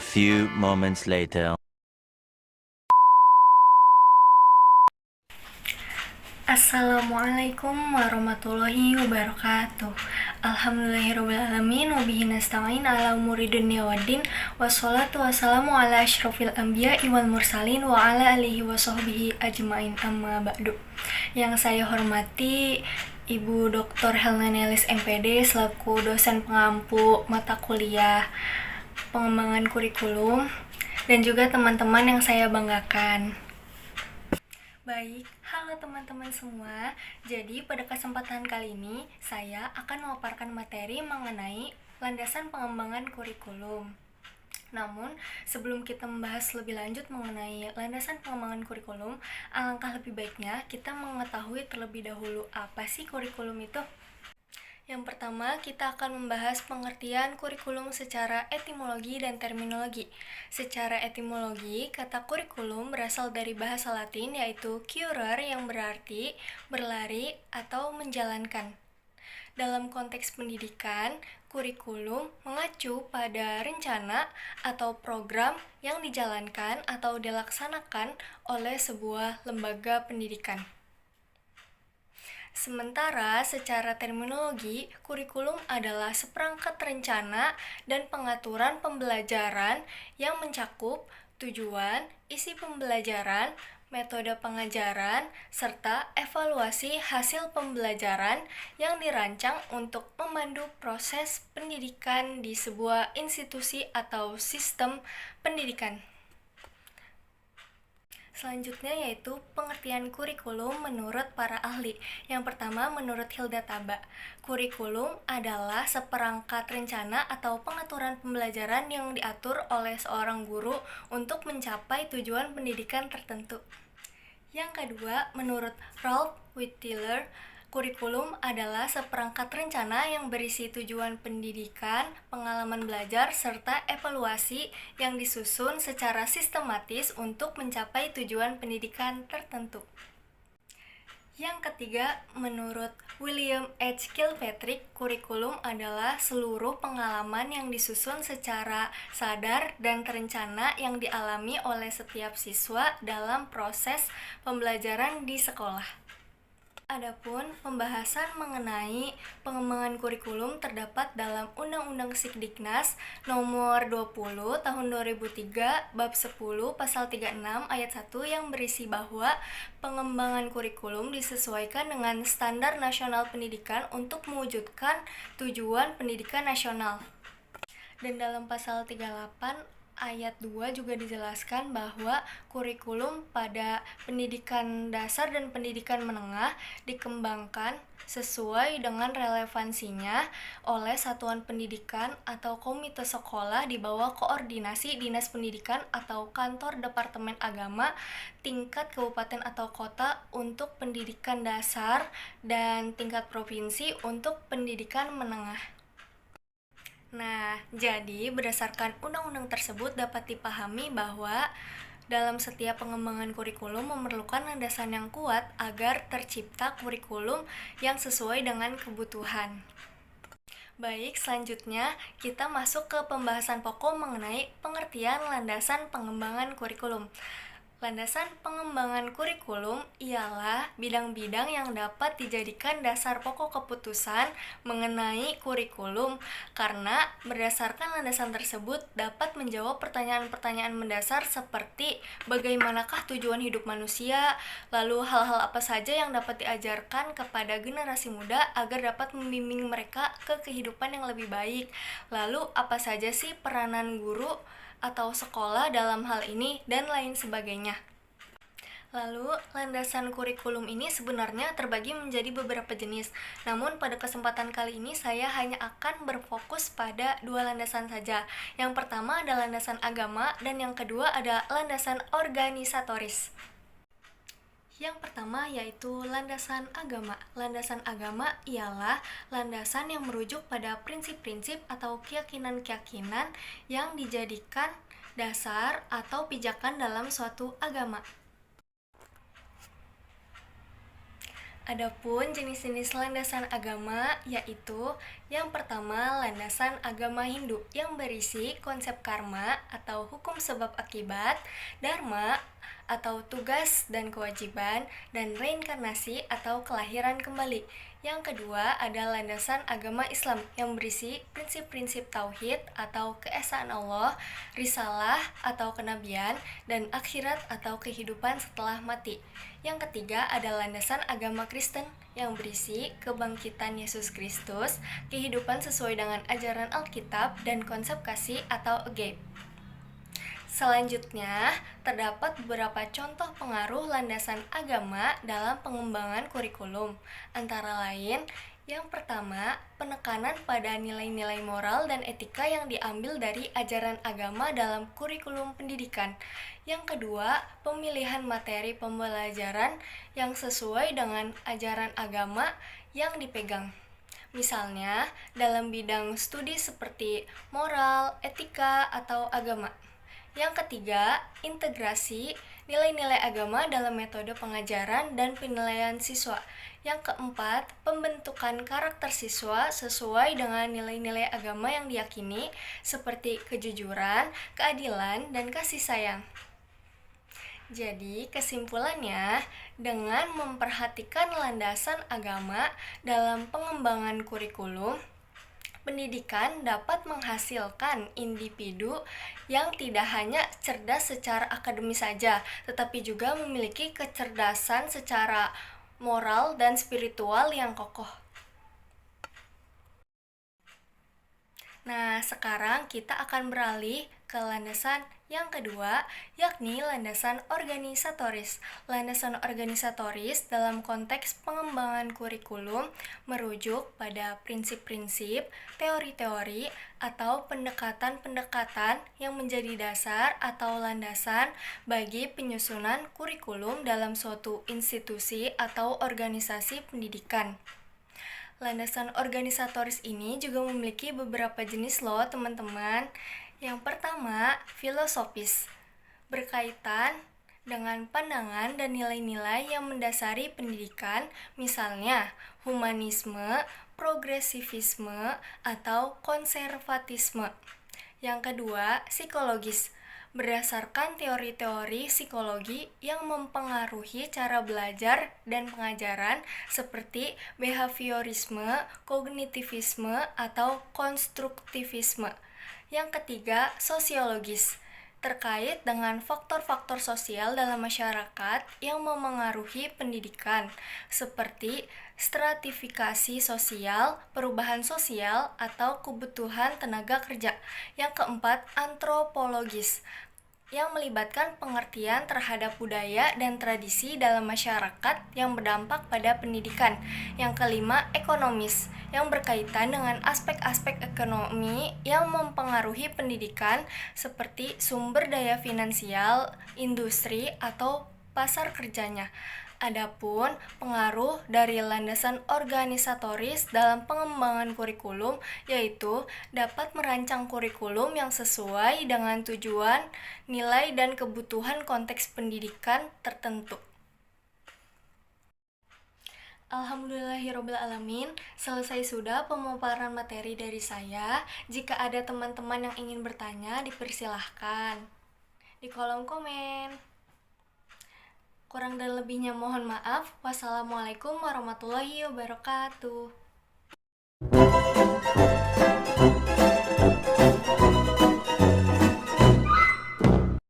few moments later. Assalamualaikum warahmatullahi wabarakatuh. Alhamdulillahirrabbilalamin. Wabihi nasta'in ala umuri dunya waddin. Wassalatu wassalamu ala asyrafil anbiya'i wal mursalin wa ala alihi wa sahbihi ajmain, amma ba'du. Yang saya hormati Ibu Dr. Helna Nelis MPD selaku dosen pengampu mata kuliah pengembangan kurikulum, dan juga teman-teman yang saya banggakan. Baik, halo teman-teman semua. Jadi pada kesempatan kali ini saya akan memaparkan materi mengenai landasan pengembangan kurikulum. Namun, sebelum kita membahas lebih lanjut mengenai landasan pengembangan kurikulum, alangkah lebih baiknya kita mengetahui terlebih dahulu apa sih kurikulum itu. Yang pertama, kita akan membahas pengertian kurikulum secara etimologi dan terminologi. Secara etimologi, kata kurikulum berasal dari bahasa Latin yaitu currere yang berarti berlari atau menjalankan. Dalam konteks pendidikan, kurikulum mengacu pada rencana atau program yang dijalankan atau dilaksanakan oleh sebuah lembaga pendidikan. Sementara secara terminologi, kurikulum adalah seperangkat rencana dan pengaturan pembelajaran yang mencakup tujuan, isi pembelajaran, metode pengajaran, serta evaluasi hasil pembelajaran yang dirancang untuk memandu proses pendidikan di sebuah institusi atau sistem pendidikan. Selanjutnya yaitu pengertian kurikulum menurut para ahli. Yang pertama, menurut Hilda Taba, kurikulum adalah seperangkat rencana atau pengaturan pembelajaran yang diatur oleh seorang guru untuk mencapai tujuan pendidikan tertentu. Yang kedua, menurut Ralph Whittiller, kurikulum adalah seperangkat rencana yang berisi tujuan pendidikan, pengalaman belajar, serta evaluasi yang disusun secara sistematis untuk mencapai tujuan pendidikan tertentu. Yang ketiga, menurut William H. Kilpatrick, kurikulum adalah seluruh pengalaman yang disusun secara sadar dan terencana yang dialami oleh setiap siswa dalam proses pembelajaran di sekolah. Adapun pembahasan mengenai pengembangan kurikulum terdapat dalam Undang-Undang Sikdiknas Nomor 20 Tahun 2003 Bab 10 Pasal 36 Ayat 1 yang berisi bahwa pengembangan kurikulum disesuaikan dengan standar nasional pendidikan untuk mewujudkan tujuan pendidikan nasional. Dan dalam pasal 38 ayat 2 juga dijelaskan bahwa kurikulum pada pendidikan dasar dan pendidikan menengah dikembangkan sesuai dengan relevansinya oleh satuan pendidikan atau komite sekolah di bawah koordinasi Dinas Pendidikan atau kantor Departemen Agama tingkat kabupaten atau kota untuk pendidikan dasar dan tingkat provinsi untuk pendidikan menengah. Nah, jadi berdasarkan undang-undang tersebut dapat dipahami bahwa dalam setiap pengembangan kurikulum memerlukan landasan yang kuat agar tercipta kurikulum yang sesuai dengan kebutuhan. Baik, selanjutnya kita masuk ke pembahasan pokok mengenai pengertian landasan pengembangan kurikulum. Landasan pengembangan kurikulum ialah bidang-bidang yang dapat dijadikan dasar pokok keputusan mengenai kurikulum, karena berdasarkan landasan tersebut dapat menjawab pertanyaan-pertanyaan mendasar seperti bagaimanakah tujuan hidup manusia, lalu hal-hal apa saja yang dapat diajarkan kepada generasi muda agar dapat membimbing mereka ke kehidupan yang lebih baik, lalu apa saja sih peranan guru atau sekolah dalam hal ini, dan lain sebagainya. Lalu, landasan kurikulum ini sebenarnya terbagi menjadi beberapa jenis. Namun, pada kesempatan kali ini saya hanya akan berfokus pada dua landasan saja. Yang pertama adalah landasan agama, dan yang kedua adalah landasan organisatoris. Yang pertama yaitu landasan agama. Landasan agama ialah landasan yang merujuk pada prinsip-prinsip atau keyakinan-keyakinan yang dijadikan dasar atau pijakan dalam suatu agama. Adapun jenis-jenis landasan agama yaitu yang pertama landasan agama Hindu yang berisi konsep karma atau hukum sebab akibat, dharma atau tugas dan kewajiban, dan reinkarnasi atau kelahiran kembali. Yang kedua ada landasan agama Islam yang berisi prinsip-prinsip tauhid atau keesaan Allah, risalah atau kenabian, dan akhirat atau kehidupan setelah mati. Yang ketiga ada landasan agama Kristen yang berisi kebangkitan Yesus Kristus, kehidupan sesuai dengan ajaran Alkitab, dan konsep kasih atau agape. Selanjutnya, terdapat beberapa contoh pengaruh landasan agama dalam pengembangan kurikulum. Antara lain, yang pertama, penekanan pada nilai-nilai moral dan etika yang diambil dari ajaran agama dalam kurikulum pendidikan. Yang kedua, pemilihan materi pembelajaran yang sesuai dengan ajaran agama yang dipegang. Misalnya, dalam bidang studi seperti moral, etika, atau agama. Yang ketiga, integrasi nilai-nilai agama dalam metode pengajaran dan penilaian siswa. Yang keempat, pembentukan karakter siswa sesuai dengan nilai-nilai agama yang diyakini seperti kejujuran, keadilan, dan kasih sayang. Jadi, kesimpulannya, dengan memperhatikan landasan agama dalam pengembangan kurikulum, pendidikan dapat menghasilkan individu yang tidak hanya cerdas secara akademis saja, tetapi juga memiliki kecerdasan secara moral dan spiritual yang kokoh. Nah, sekarang kita akan beralih ke landasan yang kedua, yakni landasan organisatoris. Landasan organisatoris dalam konteks pengembangan kurikulum merujuk pada prinsip-prinsip, teori-teori, atau pendekatan-pendekatan yang menjadi dasar atau landasan bagi penyusunan kurikulum dalam suatu institusi atau organisasi pendidikan. Landasan organisatoris ini juga memiliki beberapa jenis loh teman-teman. Yang pertama, filosofis, berkaitan dengan pandangan dan nilai-nilai yang mendasari pendidikan, misalnya humanisme, progresivisme, atau konservatisme. Yang kedua, psikologis, berdasarkan teori-teori psikologi yang mempengaruhi cara belajar dan pengajaran seperti behaviorisme, kognitivisme, atau konstruktivisme. Yang ketiga, sosiologis, terkait dengan faktor-faktor sosial dalam masyarakat yang memengaruhi pendidikan, seperti stratifikasi sosial, perubahan sosial, atau kebutuhan tenaga kerja. Yang keempat, antropologis, yang melibatkan pengertian terhadap budaya dan tradisi dalam masyarakat yang berdampak pada pendidikan. Yang kelima, ekonomis, yang berkaitan dengan aspek-aspek ekonomi yang mempengaruhi pendidikan seperti sumber daya finansial, industri, atau pasar kerjanya. Adapun pengaruh dari landasan organisatoris dalam pengembangan kurikulum yaitu dapat merancang kurikulum yang sesuai dengan tujuan, nilai, dan kebutuhan konteks pendidikan tertentu. Alhamdulillahirobbilalamin, selesai sudah pemaparan materi dari saya. Jika ada teman-teman yang ingin bertanya, dipersilahkan di kolom komen. Kurang dan lebihnya mohon maaf. Wassalamualaikum warahmatullahi wabarakatuh.